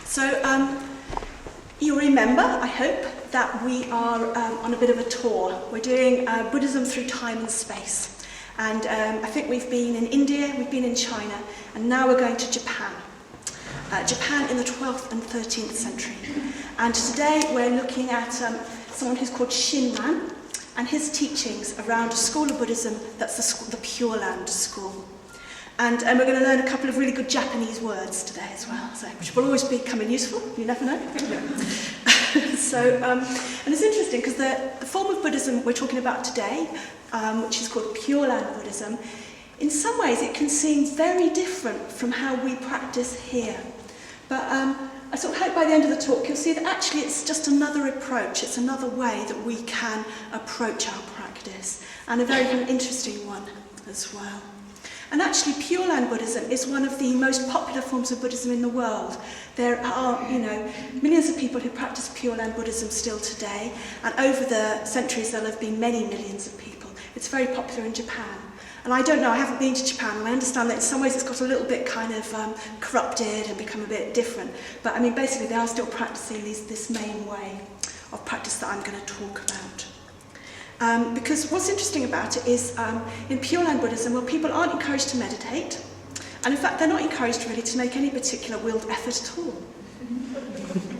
So you'll remember, I hope, that we are on a bit of a tour. We're doing Buddhism through time and space. And I think we've been in India, we've been in China, and now we're going to Japan. Japan in the 12th and 13th century. And today we're looking at someone who's called Shinran and his teachings around a school of Buddhism that's the Pure Land school. And we're going to learn a couple of really good Japanese words today as well, so, which will always become useful, you never know. So, and it's interesting because the form of Buddhism we're talking about today, which is called Pure Land Buddhism, in some ways it can seem very different from how we practice here. But I sort of hope by the end of the talk you'll see that actually it's just another approach, it's another way that we can approach our practice, and a very, very interesting one as well. And actually, Pure Land Buddhism is one of the most popular forms of Buddhism in the world. There are, millions of people who practice Pure Land Buddhism still today, and over the centuries there'll have been many millions of people. It's very popular in Japan. And I don't know, I haven't been to Japan, and I understand that in some ways it's got a little bit kind of corrupted and become a bit different. But I mean, basically they are still practicing this main way of practice that I'm going to talk about. Because what's interesting about it is, in Pure Land Buddhism, well, people aren't encouraged to meditate, and in fact they're not encouraged really to make any particular willed effort at all.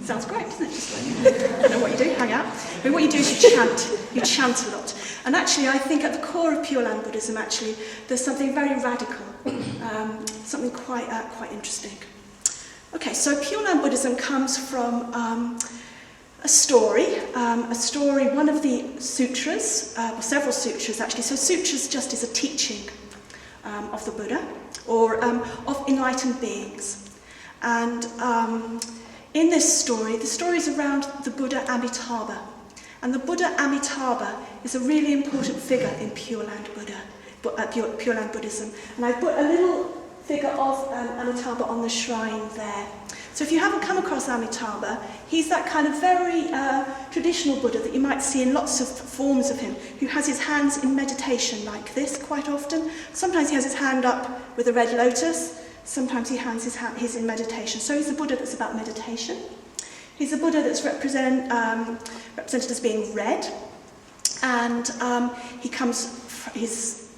Sounds great, doesn't it? Just like, I don't know what you do, hang out. I mean, what you do is you chant a lot. And actually I think at the core of Pure Land Buddhism actually there's something very radical, something quite interesting. Okay, so Pure Land Buddhism comes from a story, one of the sutras, or several sutras actually. So sutras just is a teaching of the Buddha, or of enlightened beings. And in this story, the story is around the Buddha Amitabha. And the Buddha Amitabha is a really important figure in Pure Land Pure Land Buddhism. And I've put a little figure of Amitabha on the shrine there. So if you haven't come across Amitabha, he's that kind of very traditional Buddha that you might see in lots of forms of him, who has his hands in meditation like this quite often. Sometimes he has his hand up with a red lotus, sometimes he has he's in meditation. So he's a Buddha that's about meditation. He's a Buddha that's represented as being red, and he comes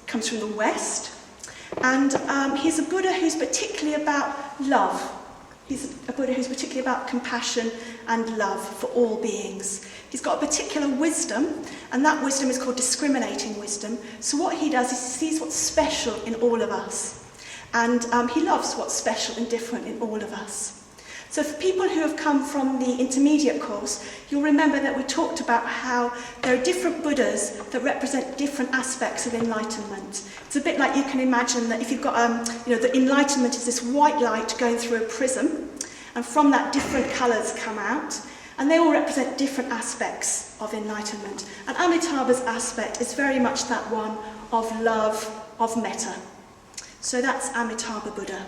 from the West, and he's a Buddha who's particularly about love. He's a Buddha who's particularly about compassion and love for all beings. He's got a particular wisdom, and that wisdom is called discriminating wisdom. So what he does is he sees what's special in all of us, and he loves what's special and different in all of us. So for people who have come from the intermediate course, you'll remember that we talked about how there are different Buddhas that represent different aspects of enlightenment. It's a bit like you can imagine that if you've got, the enlightenment is this white light going through a prism, and from that different colours come out, and they all represent different aspects of enlightenment. And Amitabha's aspect is very much that one of love, of metta. So that's Amitabha Buddha.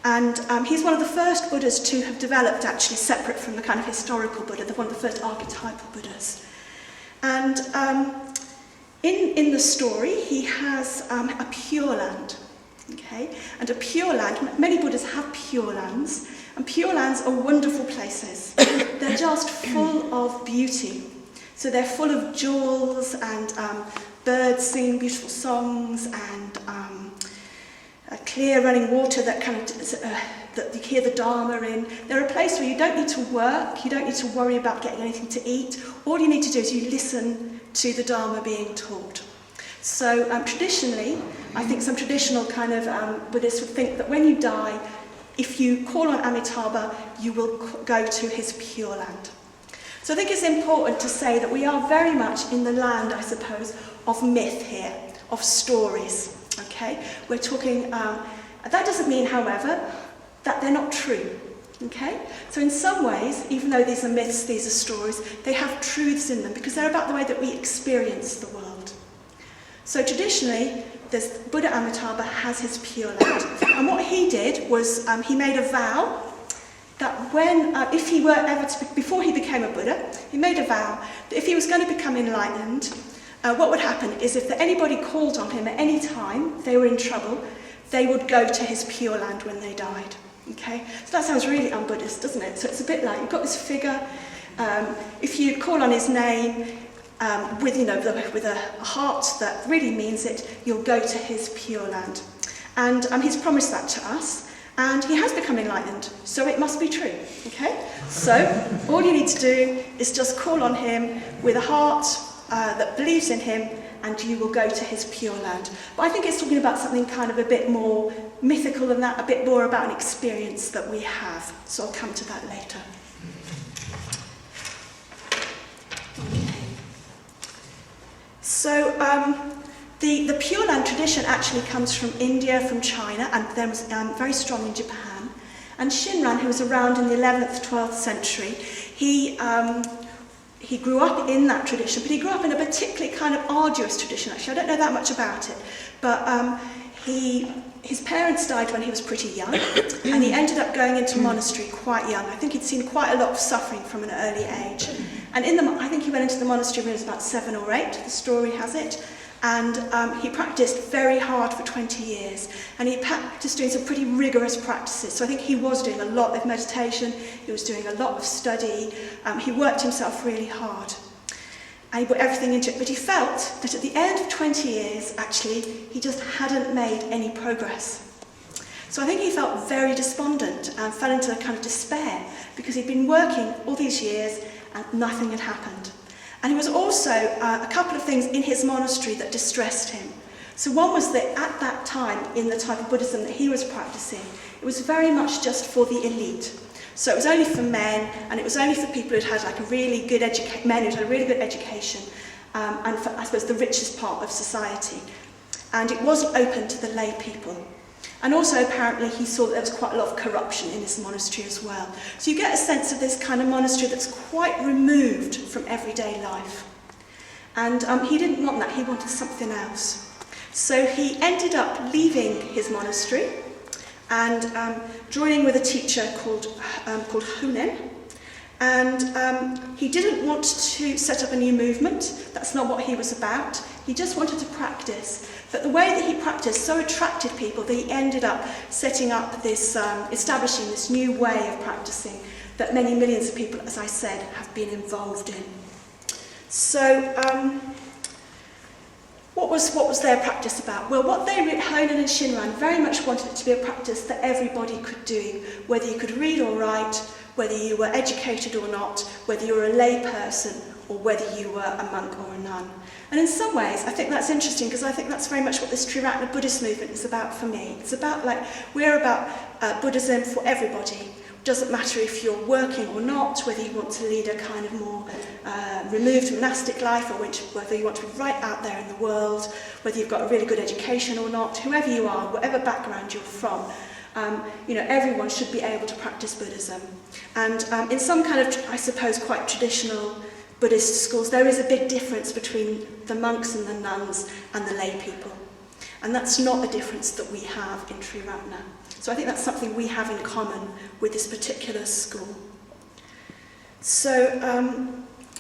And he's one of the first Buddhas to have developed actually separate from the kind of historical Buddha, one of the first archetypal Buddhas. And in the story, he has a pure land, okay? And a pure land, many Buddhas have pure lands, and pure lands are wonderful places. They're just full of beauty. So they're full of jewels and birds singing beautiful songs and clear running water that that you hear the Dharma in. They're a place where you don't need to work, you don't need to worry about getting anything to eat. All you need to do is you listen to the Dharma being taught. So traditionally, I think some traditional kind of Buddhists would think that when you die, if you call on Amitabha, you will go to his Pure Land. So I think it's important to say that we are very much in the land, I suppose, of myth here, of stories. Okay, we're talking, that doesn't mean, however, that they're not true, okay? So in some ways, even though these are myths, these are stories, they have truths in them because they're about the way that we experience the world. So traditionally, Buddha Amitabha has his Pure Land. And what he did was he made a vow that if he were ever before he became a Buddha, he made a vow that if he was going to become enlightened, what would happen is if anybody called on him at any time, they were in trouble, they would go to his Pure Land when they died. Okay, so that sounds really un-Buddhist, doesn't it? So it's a bit like you've got this figure. If you call on his name with a heart that really means it, you'll go to his Pure Land. And he's promised that to us, and he has become enlightened, so it must be true. Okay, so all you need to do is just call on him with a heart that believes in him, and you will go to his Pure Land. But I think it's talking about something kind of a bit more mythical than that, a bit more about an experience that we have. So I'll come to that later. So the Pure Land tradition actually comes from India, from China, and then was very strong in Japan. And Shinran, who was around in the 11th, 12th century, he grew up in that tradition, but he grew up in a particularly kind of arduous tradition, actually. I don't know that much about it, but his parents died when he was pretty young, and he ended up going into a monastery quite young. I think he'd seen quite a lot of suffering from an early age. And I think he went into the monastery when he was about 7 or 8, the story has it. And he practiced very hard for 20 years. And he practiced doing some pretty rigorous practices. So I think he was doing a lot of meditation, he was doing a lot of study, he worked himself really hard. And he put everything into it. But he felt that at the end of 20 years, actually, he just hadn't made any progress. So I think he felt very despondent and fell into a kind of despair, because he'd been working all these years and nothing had happened. And there was also a couple of things in his monastery that distressed him. So one was that at that time, in the type of Buddhism that he was practicing, it was very much just for the elite. So it was only for men, and it was only for people who'd had like a really good men who'd had a really good education, and for, I suppose, the richest part of society. And it wasn't open to the lay people. And also, apparently, he saw that there was quite a lot of corruption in this monastery as well. So you get a sense of this kind of monastery that's quite removed from everyday life. And he didn't want that, he wanted something else. So he ended up leaving his monastery and joining with a teacher called Honen. And he didn't want to set up a new movement. That's not what he was about. He just wanted to practice. But the way that he practiced so attracted people that he ended up setting up this, establishing this new way of practicing that many millions of people, as I said, have been involved in. So, what was their practice about? Well, what Honen and Shinran very much wanted it to be a practice that everybody could do, whether you could read or write, whether you were educated or not, whether you were a lay person, or whether you were a monk or a nun. And in some ways, I think that's interesting, because I think that's very much what this Triratna Buddhist movement is about for me. It's about, we're about Buddhism for everybody. It doesn't matter if you're working or not, whether you want to lead a kind of more removed monastic life, or whether you want to be right out there in the world, whether you've got a really good education or not, whoever you are, whatever background you're from. Everyone should be able to practice Buddhism. And in some kind of, I suppose, quite traditional Buddhist schools, there is a big difference between the monks and the nuns and the lay people. And that's not a difference that we have in Triratna. So I think that's something we have in common with this particular school. So,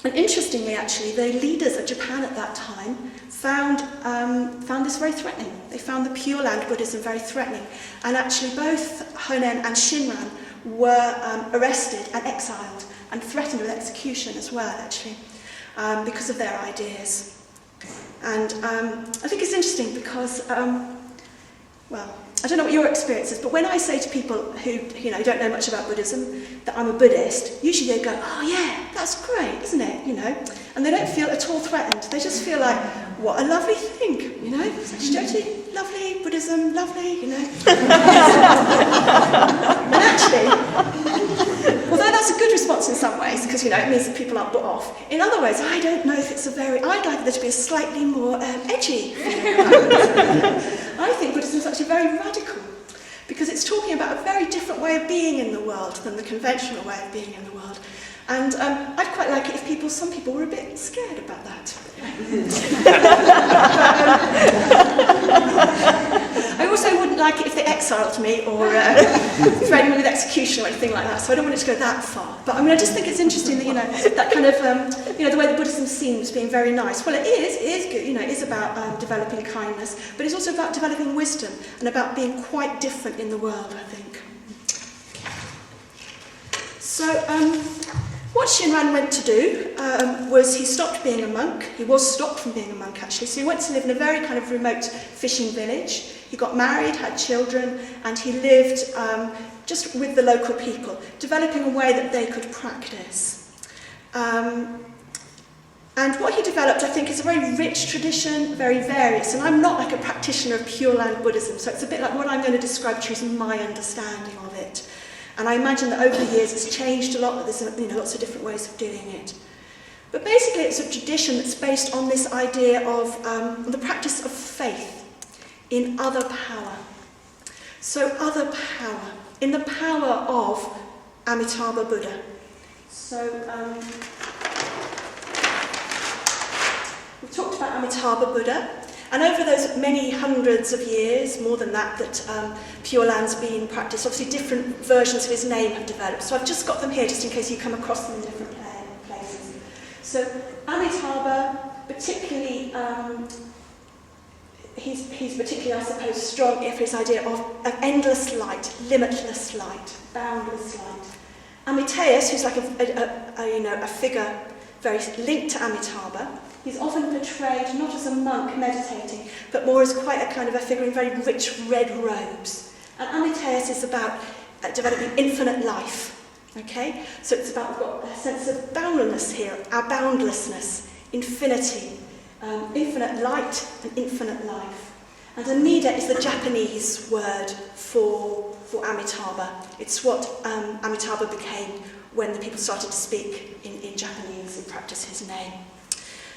and interestingly, actually, the leaders of Japan at that time found this very threatening. They found the Pure Land Buddhism very threatening. And actually, both Honen and Shinran were arrested and exiled, and threatened with execution as well, actually, because of their ideas. And I think it's interesting because, I don't know what your experience is, but when I say to people who don't know much about Buddhism that I'm a Buddhist, usually they go, "Oh yeah, that's great, isn't it?" And they don't feel at all threatened. They just feel like, "What a lovely thing, Satyajyoti, lovely, Buddhism, lovely, And actually, although that's a good response in some ways, because it means that people aren't put off. In other ways, I don't know if it's I'd like there to be a slightly more edgy feeling about it. I think Buddhism is actually very radical, because it's talking about a very different way of being in the world than the conventional way of being in the world. And I'd quite like it if some people were a bit scared about that. I also wouldn't like it if they exiled me or threatened me with execution or anything like that, so I don't want it to go that far. But I just think it's interesting that, that kind of, the way that Buddhism seems being very nice. Well, it is good, it is about developing kindness, but it's also about developing wisdom and about being quite different in the world, I think. So what Shinran went to do was he stopped being a monk. He was stopped from being a monk, actually. So he went to live in a very kind of remote fishing village. He got married, had children, and he lived just with the local people, developing a way that they could practice. And what he developed, I think, is a very rich tradition, very various. And I'm not like a practitioner of Pure Land Buddhism, so it's a bit like what I'm going to describe to you is my understanding of it. And I imagine that over the years it's changed a lot, that there's lots of different ways of doing it. But basically it's a tradition that's based on this idea of the practice of faith in other power. So other power, in the power of Amitabha Buddha. So we've talked about Amitabha Buddha. And over those many hundreds of years, more than that, Pure Land's been practiced, obviously different versions of his name have developed. So I've just got them here just in case you come across them in different places. So Amitabha, particularly, he's particularly, I suppose, strong for his idea of endless light, limitless light, boundless light. Amitabha, who's like a figure very linked to Amitabha, he's often portrayed not as a monk meditating, but more as quite a kind of a figure in very rich red robes. And Amitabha is about developing infinite life. Okay? So it's about, we've got a sense of boundlessness here, our boundlessness, infinity, infinite light and infinite life. And Amida is the Japanese word for Amitabha. It's what Amitabha became when the people started to speak in Japanese and practice his name.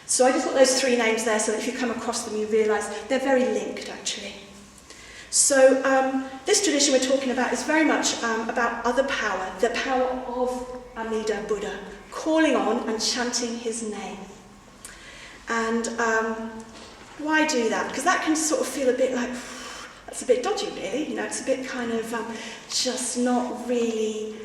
So I just put those three names there so that if you come across them you realise they're very linked actually. So this tradition we're talking about is very much about other power, the power of Amida Buddha, calling on and chanting his name. And why do that? Because that can sort of feel a bit like, that's a bit dodgy really, it's a bit kind of just not really,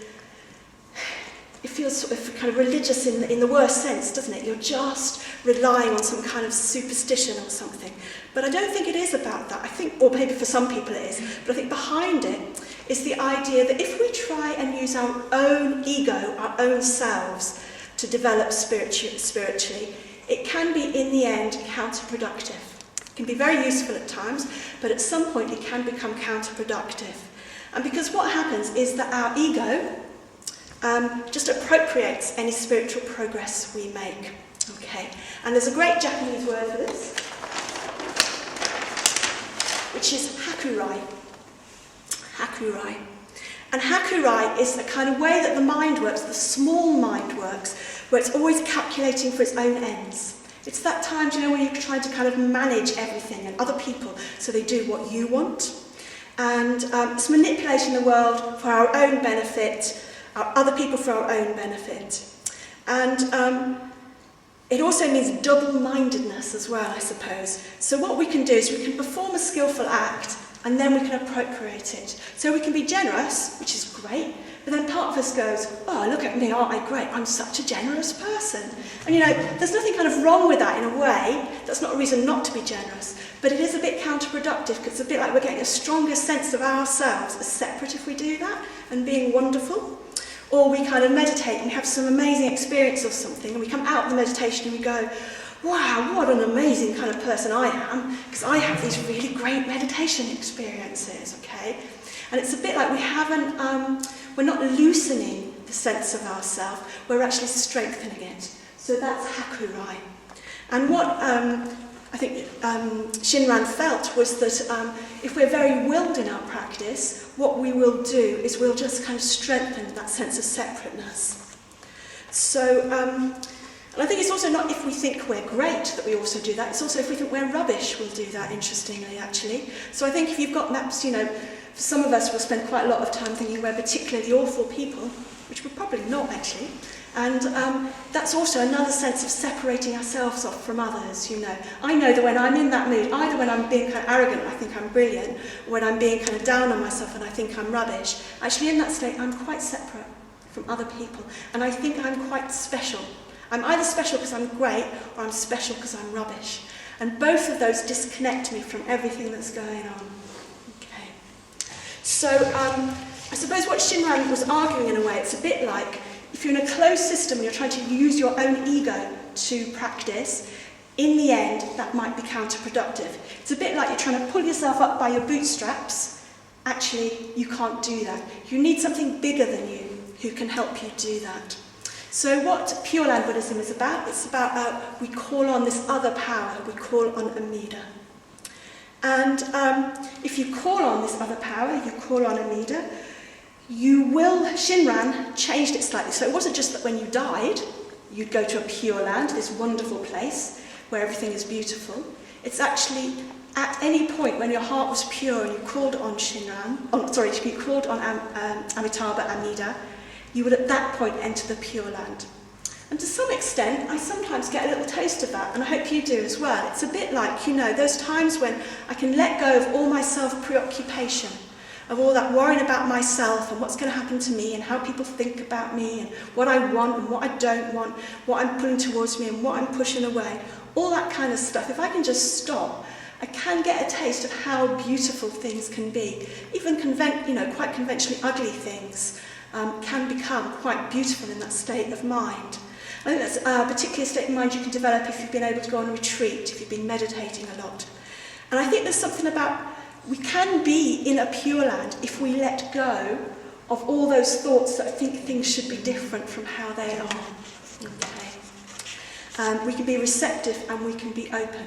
it feels sort of kind of religious in the worst sense, doesn't it? You're just relying on some kind of superstition or something. But I don't think it is about that. I think, or maybe for some people it is, but I think behind it is the idea that if we try and use our own ego, our own selves, to develop spiritually, it can be, in the end, counterproductive. It can be very useful at times, but at some point it can become counterproductive. And because what happens is that our ego just appropriates any spiritual progress we make. Okay, and there's a great Japanese word for this, which is hakurai. Hakurai. And hakurai is the kind of way that the mind works, the small mind works, where it's always calculating for its own ends. It's that time, when you're trying to kind of manage everything and other people so they do what you want. And it's manipulating the world for our own benefit, other people for our own benefit. And it also means double-mindedness as well, I suppose. So what we can do is we can perform a skillful act and then we can appropriate it. So we can be generous, which is great, but then part of us goes, oh, look at me, aren't I great? I'm such a generous person. And there's nothing kind of wrong with that in a way. That's not a reason not to be generous. But it is a bit counterproductive because it's a bit like we're getting a stronger sense of ourselves as separate if we do that and being wonderful. Or we kind of meditate and have some amazing experience of something and we come out of the meditation and we go, wow, what an amazing kind of person I am because I have these really great meditation experiences, okay? And it's a bit like we haven't, we're not loosening the sense of ourselves, we're actually strengthening it. So that's hakurai. And what I think Shinran felt was that if we're very willed in our practice, what we will do is we'll just kind of strengthen that sense of separateness. So, and I think it's also not if we think we're great that we also do that, it's also if we think we're rubbish we'll do that, interestingly, actually. So I think if you've got maps, for some of us we'll spend quite a lot of time thinking we're particularly awful people, which we're probably not, actually. And that's also another sense of separating ourselves off from others, I know that when I'm in that mood, either when I'm being kind of arrogant and I think I'm brilliant, or when I'm being kind of down on myself and I think I'm rubbish, actually in that state I'm quite separate from other people. And I think I'm quite special. I'm either special because I'm great, or I'm special because I'm rubbish. And both of those disconnect me from everything that's going on. Okay. So, I suppose what Shinran was arguing in a way, it's a bit like if you're in a closed system and you're trying to use your own ego to practice, in the end, that might be counterproductive. It's a bit like you're trying to pull yourself up by your bootstraps. Actually, you can't do that. You need something bigger than you who can help you do that. So what Pure Land Buddhism is about, it's about we call on this other power, we call on Amida. And if you call on this other power, you call on Amida, you will, Shinran changed it slightly. So it wasn't just that when you died, you'd go to a pure land, this wonderful place where everything is beautiful. It's actually at any point when your heart was pure and you called on you called on Amitabha, Amida, you would at that point enter the pure land. And to some extent, I sometimes get a little taste of that, and I hope you do as well. It's a bit like, those times when I can let go of all my self-preoccupation, of all that worrying about myself and what's going to happen to me and how people think about me and what I want and what I don't want, what I'm pulling towards me and what I'm pushing away, all that kind of stuff. If I can just stop, I can get a taste of how beautiful things can be. Even quite conventionally ugly things can become quite beautiful in that state of mind. I think that's a particular state of mind you can develop if you've been able to go on a retreat, if you've been meditating a lot. And I think there's something about, we can be in a pure land if we let go of all those thoughts that think things should be different from how they are. Okay. We can be receptive and we can be open.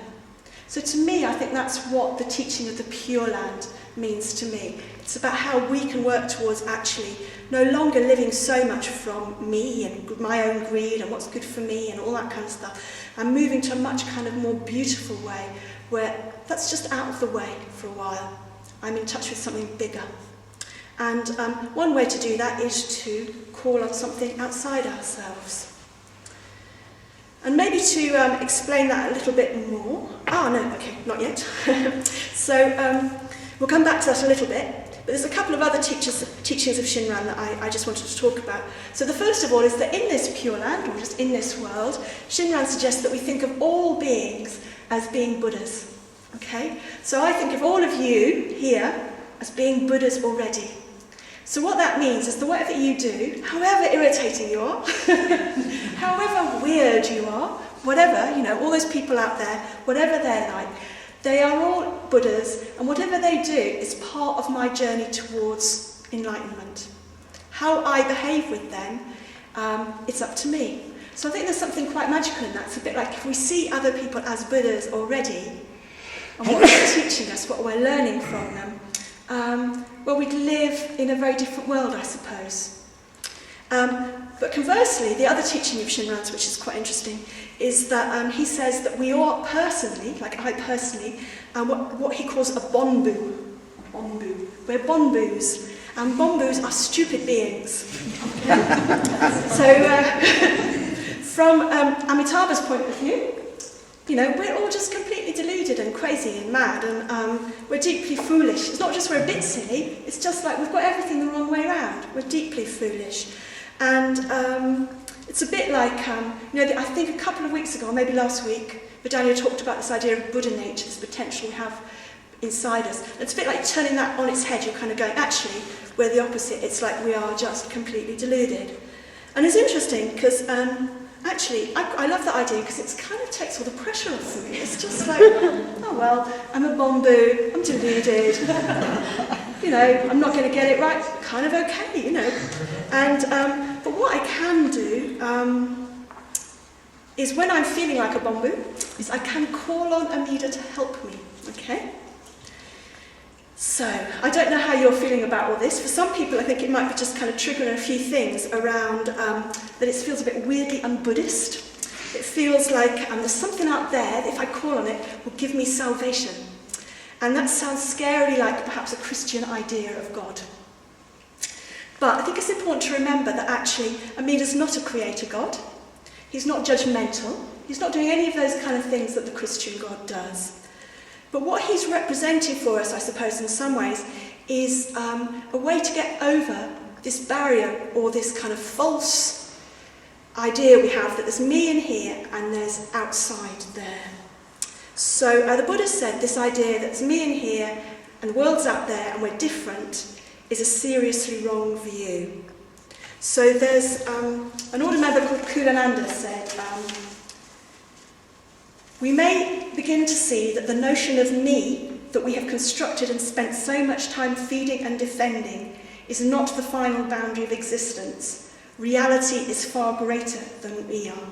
So to me, I think that's what the teaching of the Pure Land means to me. It's about how we can work towards actually no longer living so much from me and my own greed and what's good for me and all that kind of stuff, and moving to a much kind of more beautiful way where that's just out of the way for a while. I'm in touch with something bigger. And one way to do that is to call on something outside ourselves. And maybe to explain that a little bit more. Not yet. So we'll come back to that a little bit. But there's a couple of other teachings of Shinran that I just wanted to talk about. So the first of all is that in this Pure Land, or just in this world, Shinran suggests that we think of all beings as being Buddhas. Okay? So I think of all of you here as being Buddhas already. So what that means is that whatever you do, however irritating you are, however weird you are, whatever, all those people out there, whatever they're like, they are all Buddhas, and whatever they do is part of my journey towards enlightenment. How I behave with them, it's up to me. So I think there's something quite magical in that. It's a bit like if we see other people as Buddhas already, and what they're teaching us, what we're learning from them, we'd live in a very different world, I suppose. But conversely, the other teaching of Shinran's, which is quite interesting, is that he says that we are personally, like I personally, what he calls a bonbu. We're bonbus. And bonbus are stupid beings. So, from Amitabha's point of view, we're all just completely deluded and crazy and mad, and we're deeply foolish. It's not just we're a bit silly, it's just like we've got everything the wrong way around. We're deeply foolish. And it's a bit like, I think a couple of weeks ago, or maybe last week, Vidania talked about this idea of Buddha nature, this potential we have inside us. And it's a bit like turning that on its head. You're kind of going, actually, we're the opposite. It's like we are just completely deluded. And it's interesting because actually, I love that idea because it kind of takes all the pressure off me. It's just like, oh well, I'm a bombu, I'm deluded, I'm not going to get it right, kind of okay, And, but what I can do is when I'm feeling like a bombu, is I can call on Amida to help me, okay? So, I don't know how you're feeling about all this. For some people, I think it might be just kind of triggering a few things around that it feels a bit weirdly un-Buddhist. It feels like there's something out there that if I call on it will give me salvation. And that sounds scarily like perhaps a Christian idea of God. But I think it's important to remember that actually Amida's not a creator God. He's not judgmental. He's not doing any of those kind of things that the Christian God does. But what he's representing for us, I suppose, in some ways, is a way to get over this barrier or this kind of false idea we have that there's me in here and there's outside there. So the Buddha said this idea that there's me in here and the world's out there and we're different is a seriously wrong view. So there's an older member called Kulananda said, we may begin to see that the notion of me that we have constructed and spent so much time feeding and defending is not the final boundary of existence. Reality is far greater than we are.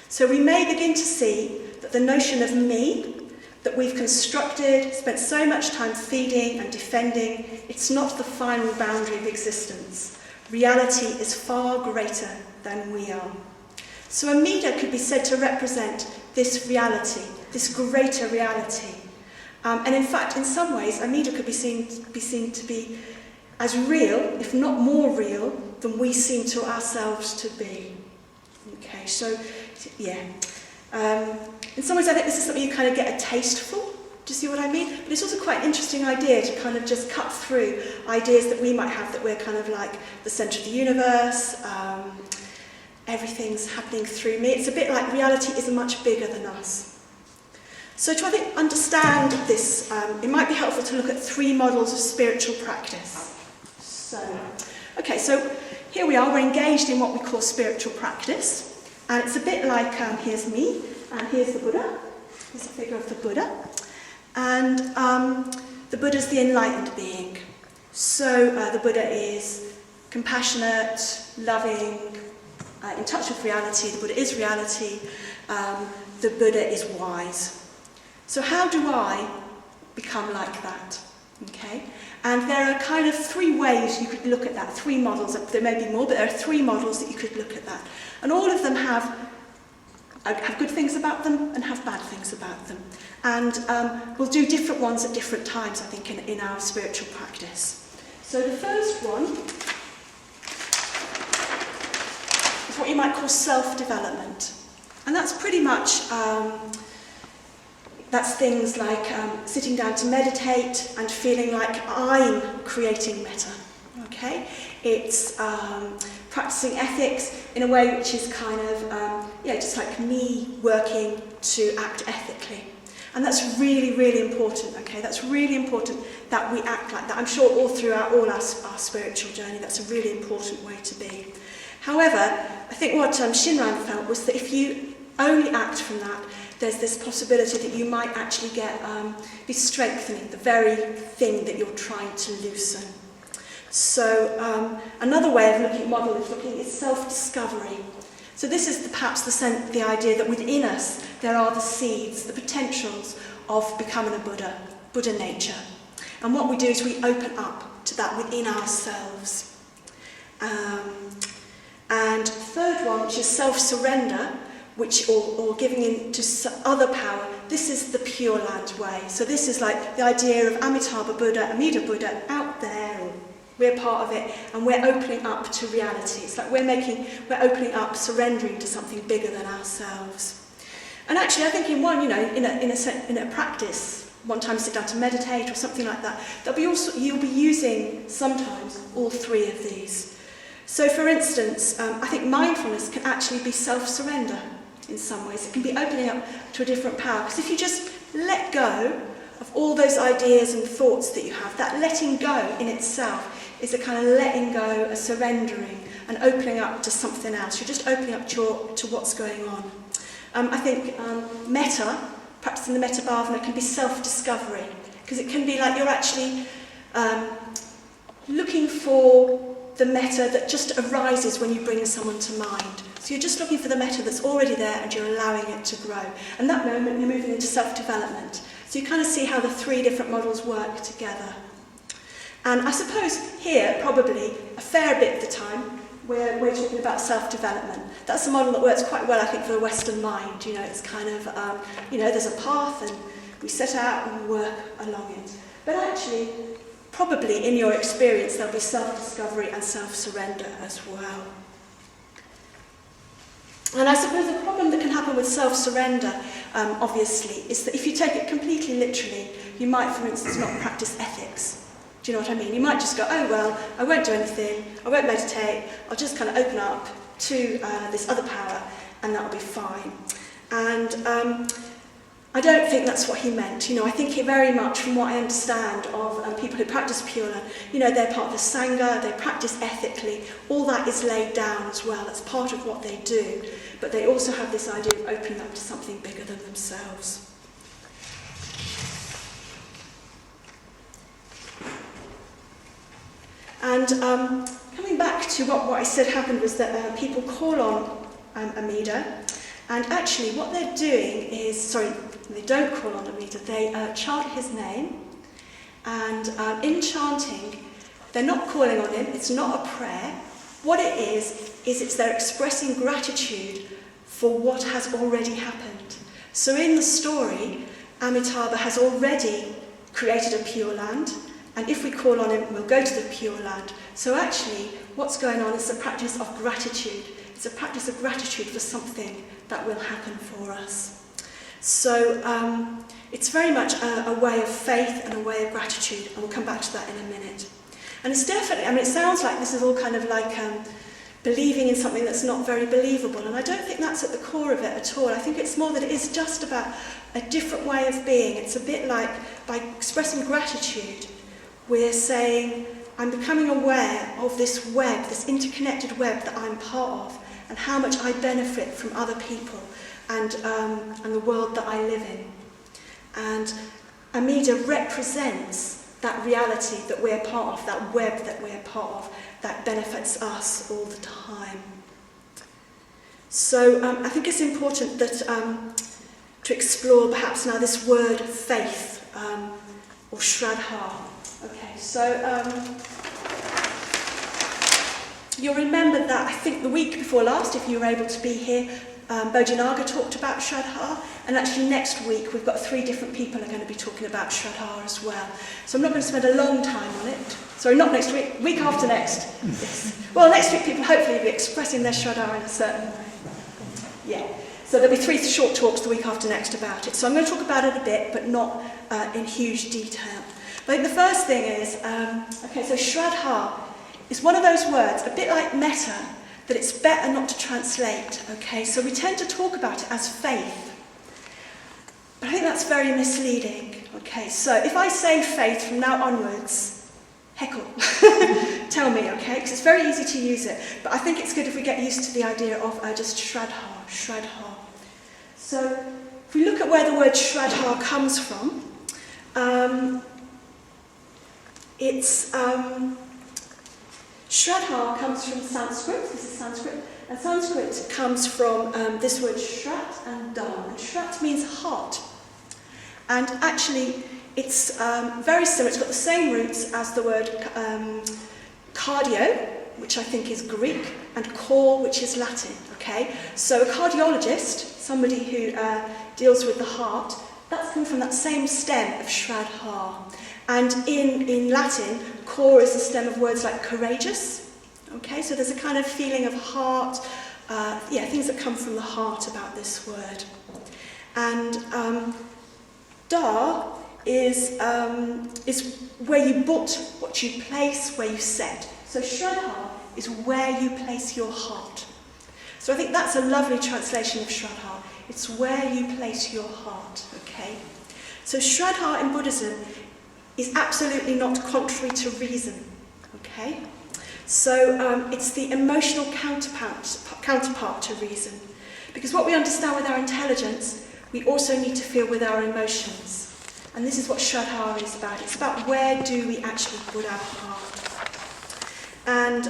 So we may begin to see that the notion of me that we've constructed, spent so much time feeding and defending, it's not the final boundary of existence. Reality is far greater than we are. So Amida could be said to represent this reality, this greater reality. And in fact, in some ways, Amida could be seen to be as real, if not more real, than we seem to ourselves to be. Okay, so, yeah. In some ways, I think this is something you kind of get a taste for. Do you see what I mean? But it's also quite an interesting idea to kind of just cut through ideas that we might have that we're kind of like the centre of the universe, everything's happening through me. It's a bit like reality is much bigger than us. So to, I think, understand this, it might be helpful to look at 3 models of spiritual practice. So here we are, we're engaged in what we call spiritual practice. And it's a bit like, here's me, and here's the Buddha. Here's a figure of the Buddha. And the Buddha's the enlightened being. So the Buddha is compassionate, loving, in touch with reality. The Buddha is reality. The Buddha is wise. So how do I become like that? Okay? And there are kind of 3 ways you could look at that, 3 models. There may be more, but there are 3 models that you could look at that. And all of them have good things about them and have bad things about them. And we'll do different ones at different times, I think, in our spiritual practice. So the first one is what you might call self-development. And that's pretty much, that's things like sitting down to meditate and feeling like I'm creating metta. Okay? It's practicing ethics in a way which is kind of, just like me working to act ethically. And that's really, really important, okay? That's really important that we act like that. I'm sure all throughout all our spiritual journey, that's a really important way to be. However, I think what Shinran felt was that if you only act from that, there's this possibility that you might actually be strengthening the very thing that you're trying to loosen. So another way of looking at looking is self-discovery. So this is perhaps the idea that within us there are the seeds, the potentials of becoming a Buddha nature. And what we do is we open up to that within ourselves. And third one, which is self-surrender, or giving in to other power, this is the Pure Land way. So this is like the idea of Amitabha Buddha, Amida Buddha, out there, and we're part of it, and we're opening up to reality. It's like we're opening up, surrendering to something bigger than ourselves. And actually, I think in a practice, one time sit down to meditate or something like that, you'll be using sometimes all 3 of these. So, for instance, I think mindfulness can actually be self-surrender in some ways. It can be opening up to a different power. Because if you just let go of all those ideas and thoughts that you have, that letting go in itself is a kind of letting go, a surrendering, and opening up to something else. You're just opening up to what's going on. I think metta, practicing the metta bhavana, can be self-discovery, because it can be like you're actually looking for the metta that just arises when you bring someone to mind. So you're just looking for the metta that's already there and you're allowing it to grow. And that moment you're moving into self-development. So you kind of see how the 3 different models work together. And I suppose here, probably, a fair bit of the time, we're talking about self-development. That's a model that works quite well, I think, for the Western mind. It's kind of, there's a path and we set out and we work along it. But actually, probably in your experience, there'll be self-discovery and self-surrender as well. And I suppose the problem that can happen with self-surrender, obviously, is that if you take it completely literally, you might, for instance, not practice ethics. Do you know what I mean? You might just go, oh well, I won't do anything, I won't meditate, I'll just kind of open up to this other power and that'll be fine. And I don't think that's what he meant. I think it very much, from what I understand of people who practice Pure Land, they're part of the Sangha, they practice ethically, all that is laid down as well. That's part of what they do. But they also have this idea of opening up to something bigger than themselves. And coming back to what I said happened was that people call on Amida, and actually what they're doing is, they don't call on Amida, they chant his name, and in chanting, they're not calling on him, it's not a prayer. What it is it's they're expressing gratitude for what has already happened. So in the story, Amitabha has already created a Pure Land, and if we call on him, we'll go to the Pure Land. So actually, what's going on is a practice of gratitude. It's a practice of gratitude for something that will happen for us. So it's very much a way of faith and a way of gratitude, and we'll come back to that in a minute. And it's definitely, it sounds like this is all kind of like believing in something that's not very believable, and I don't think that's at the core of it at all. I think it's more that it is just about a different way of being. It's a bit like, by expressing gratitude, we're saying, I'm becoming aware of this web, this interconnected web that I'm part of, and how much I benefit from other people and the world that I live in. And Amida represents that reality that we're part of, that web that we're part of, that benefits us all the time. So I think it's important that to explore perhaps now this word faith, or Shraddha. Okay, so you'll remember that I think the week before last, if you were able to be here, Bodhinaga talked about Shraddha, and actually next week we've got 3 different people who are going to be talking about Shraddha as well. So I'm not going to spend a long time on it. Sorry, not next week, week after next. Yes. Well, next week people hopefully will be expressing their Shraddha in a certain way. Yeah. So there'll be 3 short talks the week after next about it. So I'm going to talk about it a bit, but not in huge detail. But I think the first thing is, so Shraddha is one of those words, a bit like metta, that it's better not to translate, okay? So we tend to talk about it as faith, but I think that's very misleading, okay? So if I say faith from now onwards, heckle, tell me, okay? Because it's very easy to use it, but I think it's good if we get used to the idea of just Shraddha. So if we look at where the word Shraddha comes from, Shraddha comes from Sanskrit, this is Sanskrit, and Sanskrit comes from this word Shrat and Dha. And Shrat means heart. And actually, it's very similar, it's got the same roots as the word cardio, which I think is Greek, and core, which is Latin, okay? So a cardiologist, somebody who deals with the heart, that's come from that same stem of Shraddha. And in Latin, core is the stem of words like courageous. Okay, so there's a kind of feeling of heart, things that come from the heart about this word. And Dha is where you put, what you place, where you set. So Shraddha is where you place your heart. So I think that's a lovely translation of Shraddha. It's where you place your heart, okay? So Shraddha in Buddhism is absolutely not contrary to reason, okay? So it's the emotional counterpart to reason. Because what we understand with our intelligence, we also need to feel with our emotions. And this is what Shraddha is about. It's about where do we actually put our heart. And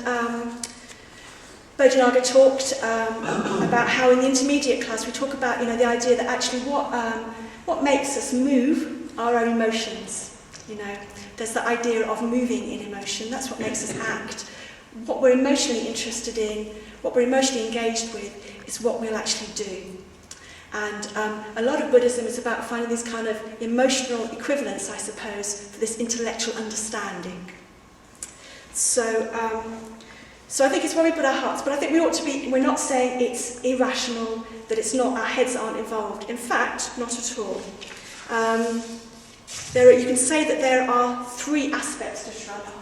Bodhinaga talked about how in the intermediate class we talk about the idea that actually what makes us move are our emotions. There's the idea of moving in emotion. That's what makes us act. What we're emotionally interested in, what we're emotionally engaged with, is what we'll actually do. And a lot of Buddhism is about finding these kind of emotional equivalents, I suppose, for this intellectual understanding. So I think it's where we put our hearts, but I think we ought to be, we're not saying it's irrational, that it's not, our heads aren't involved. In fact, not at all. You can say that there are 3 aspects to Shraddha.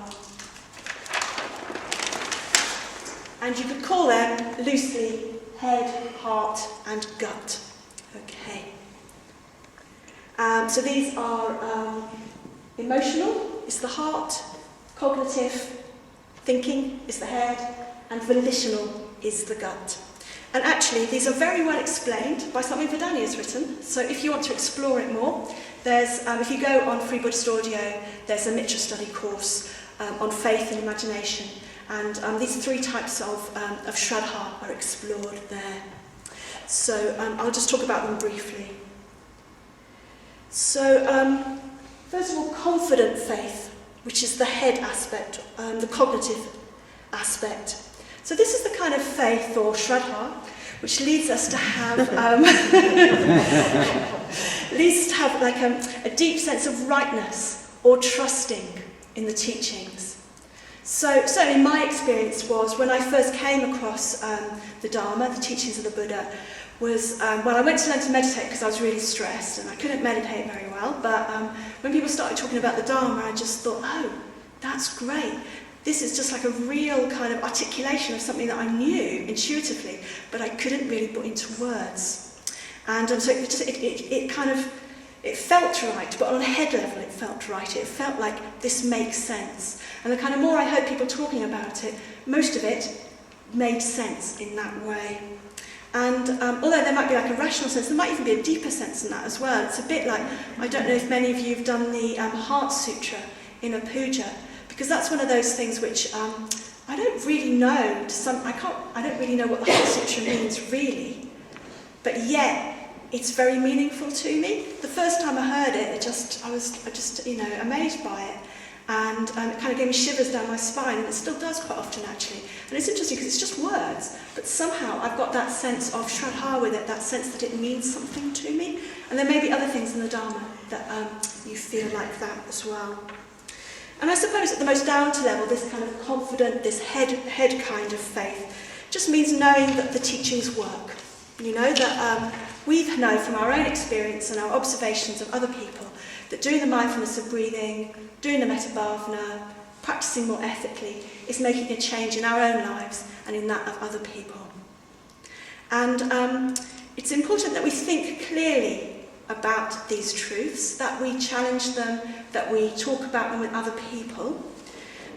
And you could call them loosely head, heart, and gut. Okay. So these are emotional is the heart, cognitive, thinking is the head, and volitional is the gut. And actually, these are very well explained by something Vedani has written. So if you want to explore it more, there's, if you go on Free Buddhist Audio, there's a Mitra study course on faith and imagination. And these three types of Shraddha are explored there. So I'll just talk about them briefly. So first of all, confident faith, which is the head aspect, the cognitive aspect. So this is the kind of faith, or Shraddha, which leads us to have like a deep sense of rightness or trusting in the teachings. So certainly my experience was when I first came across the Dharma, the teachings of the Buddha, was well, I went to learn to meditate because I was really stressed and I couldn't meditate very well. But when people started talking about the Dharma, I just thought, oh, that's great. This is just like a real kind of articulation of something that I knew intuitively, but I couldn't really put into words. And so it kind of, it felt right, but on a head level it felt right. It felt like this makes sense. And the kind of more I heard people talking about it, most of it made sense in that way. And although there might be like a rational sense, there might even be a deeper sense in that as well. It's a bit like, I don't know if many of you have done the Heart Sutra in a puja, because that's one of those things which I don't really know. I don't really know what the Heart Sutra means really, but yet it's very meaningful to me. The first time I heard it, I was just amazed by it, and it kind of gave me shivers down my spine, and it still does quite often actually. And it's interesting because it's just words, but somehow I've got that sense of Shraddha with it, that sense that it means something to me. And there may be other things in the Dharma that you feel like that as well. And I suppose at the most down-to level, this kind of confident, this head kind of faith just means knowing that the teachings work. You know, that we know from our own experience and our observations of other people that doing the mindfulness of breathing, doing the metta bhavana, practicing more ethically is making a change in our own lives and in that of other people. And it's important that we think clearly about these truths, that we challenge them, that we talk about them with other people,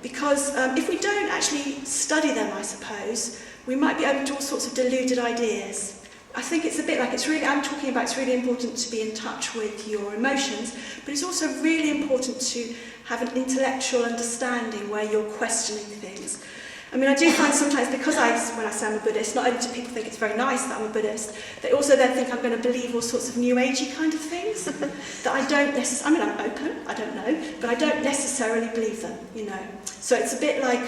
because if we don't actually study them, I suppose, we might be open to all sorts of deluded ideas. I think it's a bit like it's really important to be in touch with your emotions, but it's also really important to have an intellectual understanding where you're questioning things. I mean, I do find sometimes, because when I say I'm a Buddhist, not only do people think it's very nice that I'm a Buddhist, they also then think I'm going to believe all sorts of New Agey kind of things that I don't necessarily, I mean, I'm open, I don't know, but I don't necessarily believe them, you know. So it's a bit like,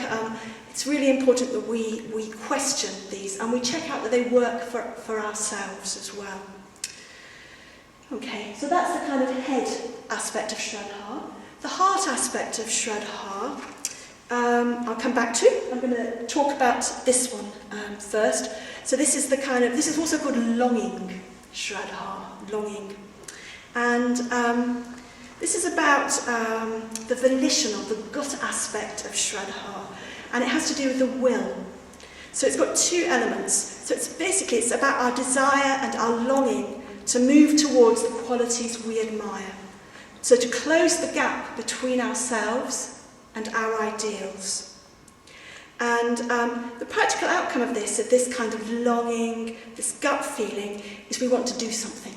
it's really important that we question these and we check out that they work for ourselves as well. Okay, so that's the kind of head aspect of Shraddha. The heart aspect of Shraddha, I'll come back to. I'm going to talk about this one first. So this is also called longing Shraddha, longing. And this is about the volitional, the gut aspect of Shraddha, and it has to do with the will. So it's got two elements. So it's about our desire and our longing to move towards the qualities we admire. So to close the gap between ourselves and our ideals. And the practical outcome of this kind of longing, this gut feeling, is we want to do something,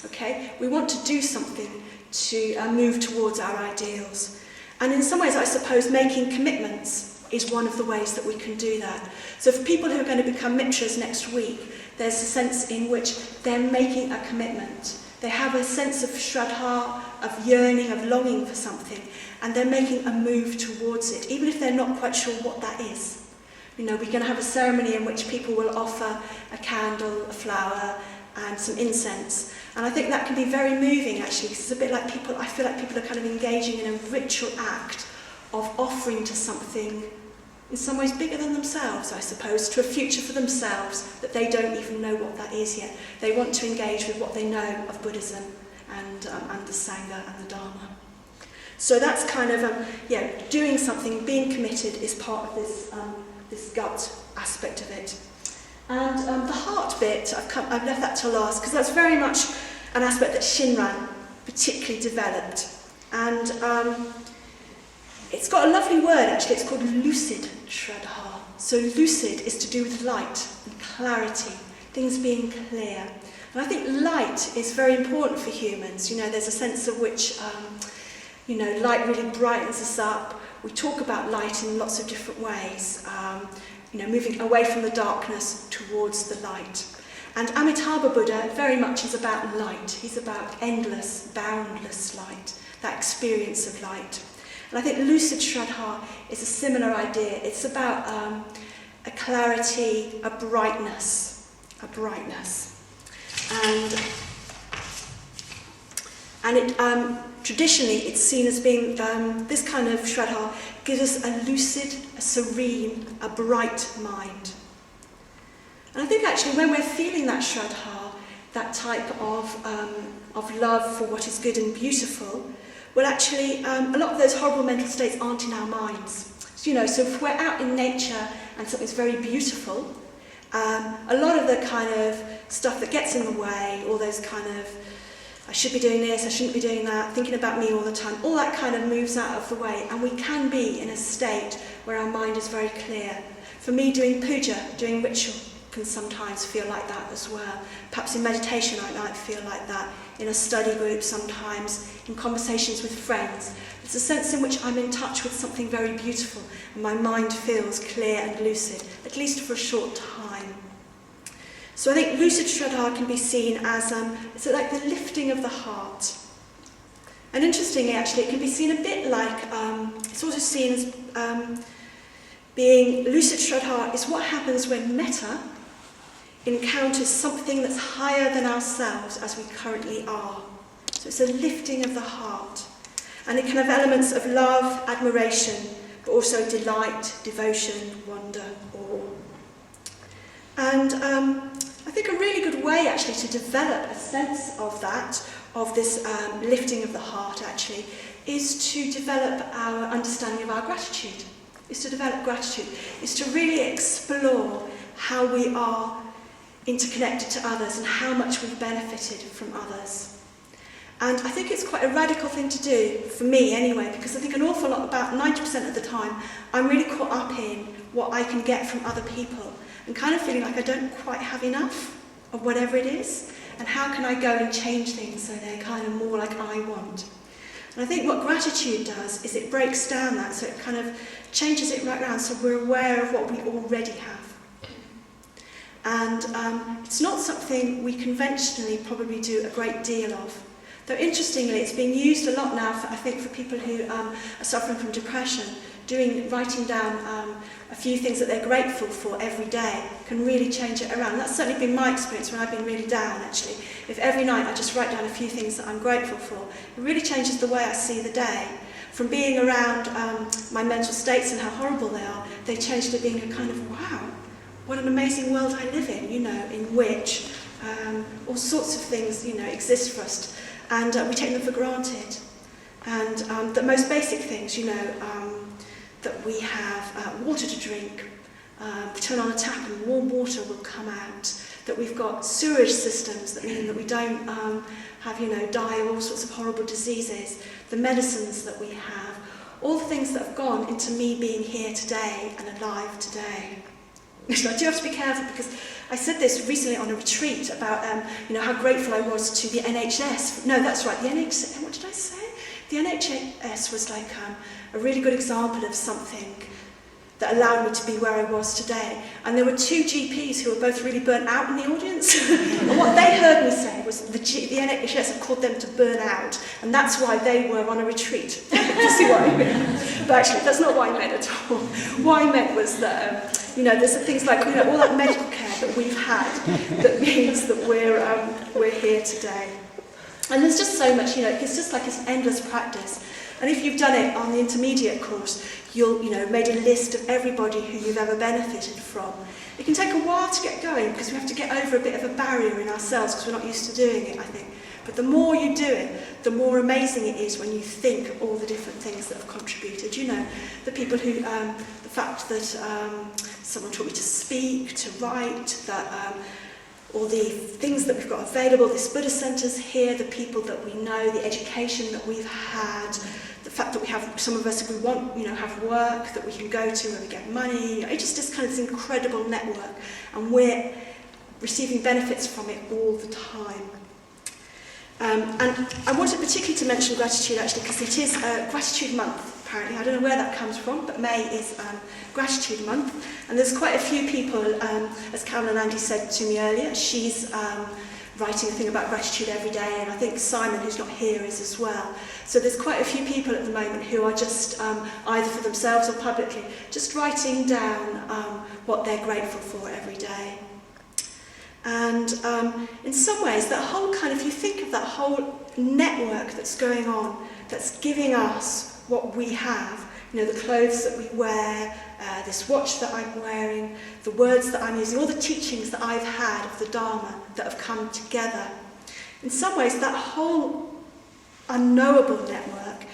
okay? We want to do something to move towards our ideals. And in some ways, I suppose, making commitments is one of the ways that we can do that. So for people who are going to become mitras next week, there's a sense in which they're making a commitment. They have a sense of Shraddha, of yearning, of longing for something, and they're making a move towards it, even if they're not quite sure what that is. You know, we're going to have a ceremony in which people will offer a candle, a flower, and some incense. And I think that can be very moving, actually, because it's a bit like I feel like people are kind of engaging in a ritual act of offering to something in some ways bigger than themselves, I suppose, to a future for themselves that they don't even know what that is yet. They want to engage with what they know of Buddhism and the Sangha and the Dharma. So that's kind of, doing something, being committed is part of this gut aspect of it. And the heart bit, I've left that to last, because that's very much an aspect that Shinran particularly developed. And it's got a lovely word actually, it's called Lucid Shraddha. So lucid is to do with light and clarity, things being clear. And I think light is very important for humans. You know, there's a sense of which, you know, light really brightens us up. We talk about light in lots of different ways, you know, moving away from the darkness towards the light. And Amitabha Buddha very much is about light. He's about endless, boundless light, that experience of light. And I think Lucid Shraddha is a similar idea. It's about a clarity, a brightness. And it, traditionally it's seen as being, this kind of Shraddha gives us a lucid, a serene, a bright mind. And I think actually when we're feeling that Shraddha, that type of love for what is good and beautiful, well actually a lot of those horrible mental states aren't in our minds. So, you know, so if we're out in nature and something's very beautiful, a lot of the kind of stuff that gets in the way, all those kind of, I should be doing this, I shouldn't be doing that, thinking about me all the time, all that kind of moves out of the way, and we can be in a state where our mind is very clear. For me, doing puja, doing ritual, can sometimes feel like that as well. Perhaps in meditation I might feel like that, in a study group sometimes, in conversations with friends. It's a sense in which I'm in touch with something very beautiful and my mind feels clear and lucid, at least for a short time. So I think Lucid Shraddha can be seen as it's like the lifting of the heart. And interestingly actually it can be seen a bit like, it's also seen as being Lucid Shraddha is what happens when metta encounters something that's higher than ourselves as we currently are. So it's a lifting of the heart. And it can have elements of love, admiration, but also delight, devotion, wonder, awe. And I think a really good way actually to develop a sense of that, of this lifting of the heart actually, is to develop our understanding of our gratitude. Is to develop gratitude. Is to really explore how we are interconnected to others and how much we've benefited from others. And I think it's quite a radical thing to do, for me anyway, because I think an awful lot, about 90% of the time, I'm really caught up in what I can get from other people and kind of feeling like I don't quite have enough of whatever it is, and how can I go and change things so they're kind of more like I want. And I think what gratitude does is it breaks down that, so it kind of changes it right around so we're aware of what we already have. And it's not something we conventionally probably do a great deal of. Though interestingly, it's being used a lot now, I think, for people who are suffering from depression. Writing down a few things that they're grateful for every day can really change it around. That's certainly been my experience when I've been really down, actually. If every night I just write down a few things that I'm grateful for, it really changes the way I see the day. From being around my mental states and how horrible they are, they change to being a kind of, wow, what an amazing world I live in, you know, in which all sorts of things, you know, exist for us. And we take them for granted. And the most basic things, you know, that we have water to drink, we turn on a tap and warm water will come out, that we've got sewage systems that mean that we don't have, you know, die of all sorts of horrible diseases, the medicines that we have, all the things that have gone into me being here today and alive today. I do have to be careful because I said this recently on a retreat about you know, how grateful I was to the NHS. No, that's right, the NHS, what did I say? The NHS was like a really good example of something that allowed me to be where I was today. And there were two GPs who were both really burnt out in the audience. And what they heard me say was the NHS had called them to burn out, and that's why they were on a retreat. You see what I mean? But actually, that's not what I meant at all. What I meant was that, you know, there's things like, you know, all that medical care that we've had that means that we're here today. And there's just so much, you know, it's just like this endless practice. And if you've done it on the intermediate course, you'll, you know, made a list of everybody who you've ever benefited from. It can take a while to get going because we have to get over a bit of a barrier in ourselves because we're not used to doing it, I think. But the more you do it, the more amazing it is when you think of all the different things that have contributed. You know, the people who, the fact that someone taught me to speak, to write, that all the things that we've got available, this Buddhist Centre's here, the people that we know, the education that we've had, the fact that we have, some of us, if we want, have work that we can go to where we get money. It just is kind of this incredible network, and we're receiving benefits from it all the time. And I wanted particularly to mention gratitude, actually, because it is Gratitude Month, apparently. I don't know where that comes from, but May is Gratitude Month. And there's quite a few people, as Carolyn Andy said to me earlier, she's writing a thing about gratitude every day, and I think Simon, who's not here, is as well. So there's quite a few people at the moment who are just, either for themselves or publicly, just writing down what they're grateful for every day. And in some ways, that whole kind of, if you think of that whole network that's going on, that's giving us what we have, the clothes that we wear, this watch that I'm wearing, the words that I'm using, all the teachings that I've had of the Dharma that have come together. In some ways, that whole unknowable network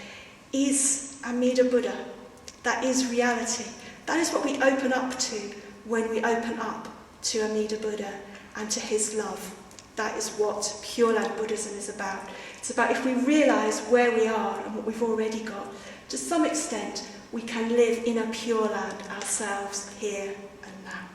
is Amida Buddha. That is reality. That is what we open up to when we open up to Amida Buddha and to his love. That is what Pure Land Buddhism is about. It's about, if we realise where we are and what we've already got, to some extent we can live in a Pure Land ourselves here and now.